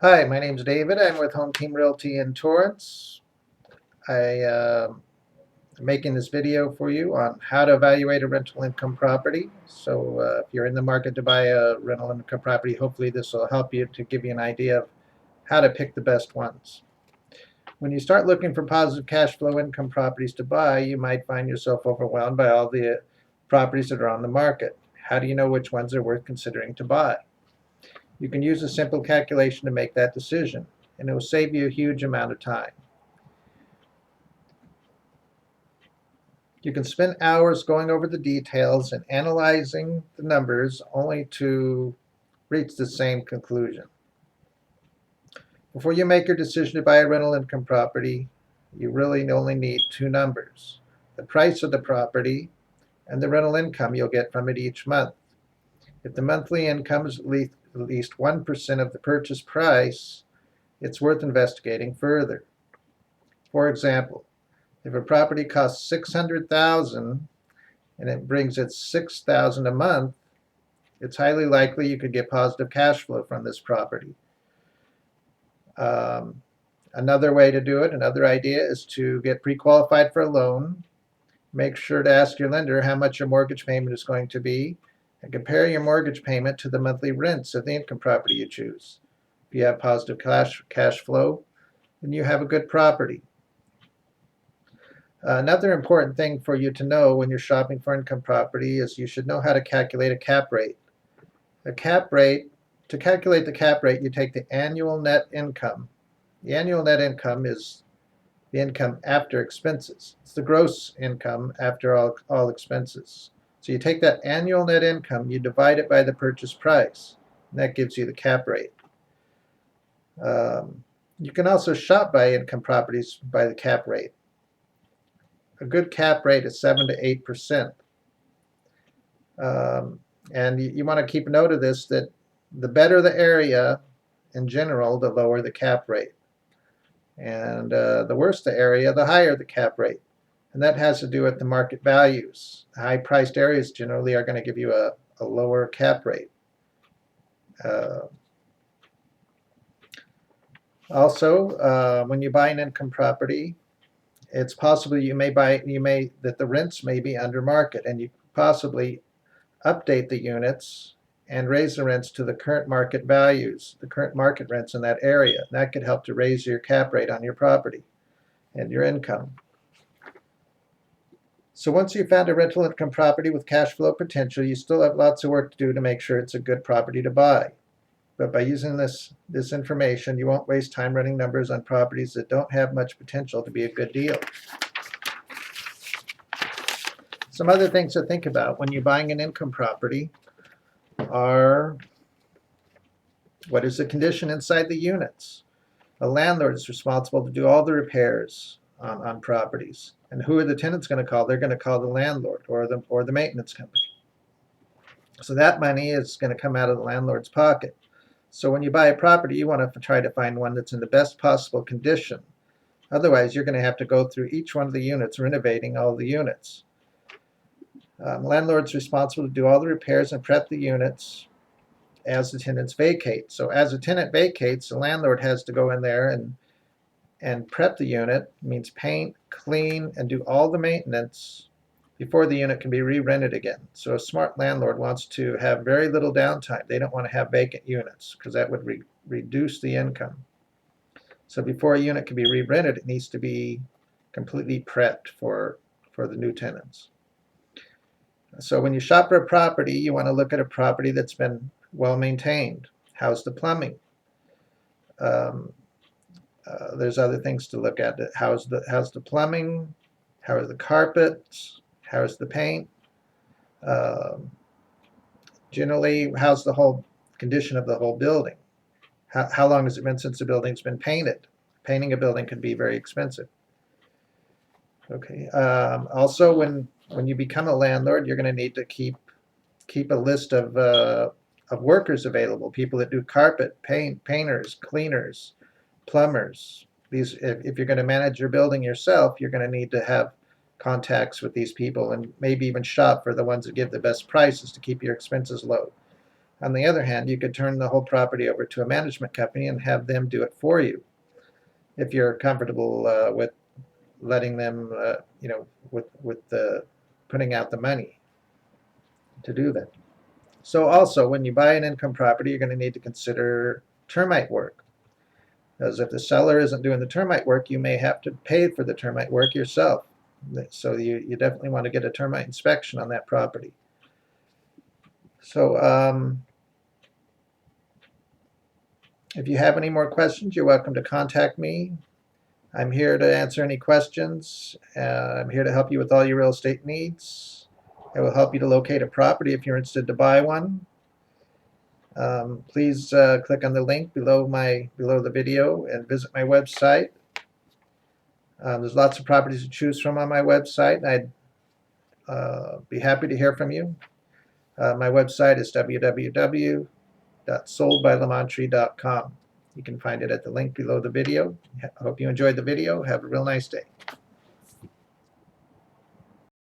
Hi, my name's David. I'm with Home Team Realty in Torrance. I'm making this video for you on how to evaluate a rental income property. So if you're in the market to buy a rental income property, hopefully this will help you to give you an idea of how to pick the best ones. When you start looking for positive cash flow income properties to buy, you might find yourself overwhelmed by all the properties that are on the market. How do you know which ones are worth considering to buy? You can use a simple calculation to make that decision, and it will save you a huge amount of time. You can spend hours going over the details and analyzing the numbers only to reach the same conclusion. Before you make your decision to buy a rental income property, you really only need two numbers: the price of the property and the rental income you'll get from it each month. If the monthly income is at least 1% of the purchase price, it's worth investigating further. For example, if a property costs $600,000 and it brings it $6,000 a month, it's highly likely you could get positive cash flow from this property. Another way to do it, another idea, is to get pre-qualified for a loan. Make sure to ask your lender how much your mortgage payment is going to be, and compare your mortgage payment to the monthly rents of the income property you choose. If you have positive cash flow, then you have a good property. Another important thing for you to know when you're shopping for income property is you should know how to calculate a cap rate. To calculate the cap rate, you take the annual net income. The annual net income is the income after expenses. It's the gross income after all expenses. So you take that annual net income, you divide it by the purchase price, and that gives you the cap rate. You can also shop by income properties by the cap rate. A good cap rate is 7 to 8%. And you want to keep note of this, that the better the area in general, the lower the cap rate. And the worse the area, the higher the cap rate. And that has to do with the market values. High-priced areas generally are going to give you a lower cap rate. Also, when you buy an income property, it's possible that the rents may be under market, and you possibly update the units and raise the rents to the current market values, the current market rents in that area. And that could help to raise your cap rate on your property and your income. So once you've found a rental income property with cash flow potential, you still have lots of work to do to make sure it's a good property to buy. But by using this information, you won't waste time running numbers on properties that don't have much potential to be a good deal. Some other things to think about when you're buying an income property are: what is the condition inside the units? A landlord is responsible to do all the repairs on properties. And who are the tenants going to call? They're going to call the landlord or the maintenance company. So that money is going to come out of the landlord's pocket. So when you buy a property, you want to try to find one that's in the best possible condition. Otherwise, you're going to have to go through each one of the units, renovating all the units. Landlord's responsible to do all the repairs and prep the units as the tenants vacate. So as a tenant vacates, the landlord has to go in there and prep the unit. It means paint, clean, and do all the maintenance before the unit can be re-rented again. So a smart landlord wants to have very little downtime. They don't want to have vacant units because that would reduce the income. So before a unit can be re-rented, it needs to be completely prepped for the new tenants. So when you shop for a property, you want to look at a property that's been well maintained. How's the plumbing? There's other things to look at. How's the plumbing? How are the carpets? How's the paint? Generally, how's the whole condition of the whole building? How long has it been since the building's been painted? Painting a building can be very expensive. Okay. Also, when you become a landlord, you're going to need to keep a list of workers available, people that do carpet, painters, cleaners, plumbers. If you're going to manage your building yourself, you're going to need to have contacts with these people and maybe even shop for the ones that give the best prices to keep your expenses low. On the other hand, you could turn the whole property over to a management company and have them do it for you if you're comfortable with letting them, with putting out the money to do that. So also, when you buy an income property, you're going to need to consider termite work. Because if the seller isn't doing the termite work, you may have to pay for the termite work yourself. So you definitely want to get a termite inspection on that property. So if you have any more questions, you're welcome to contact me. I'm here to answer any questions. I'm here to help you with all your real estate needs. I will help you to locate a property if you're interested to buy one. Please click on the link below the video and visit my website. There's lots of properties to choose from on my website, and I'd be happy to hear from you. My website is www.soldbylamontree.com. You can find it at the link below the video. I hope you enjoyed the video. Have a real nice day.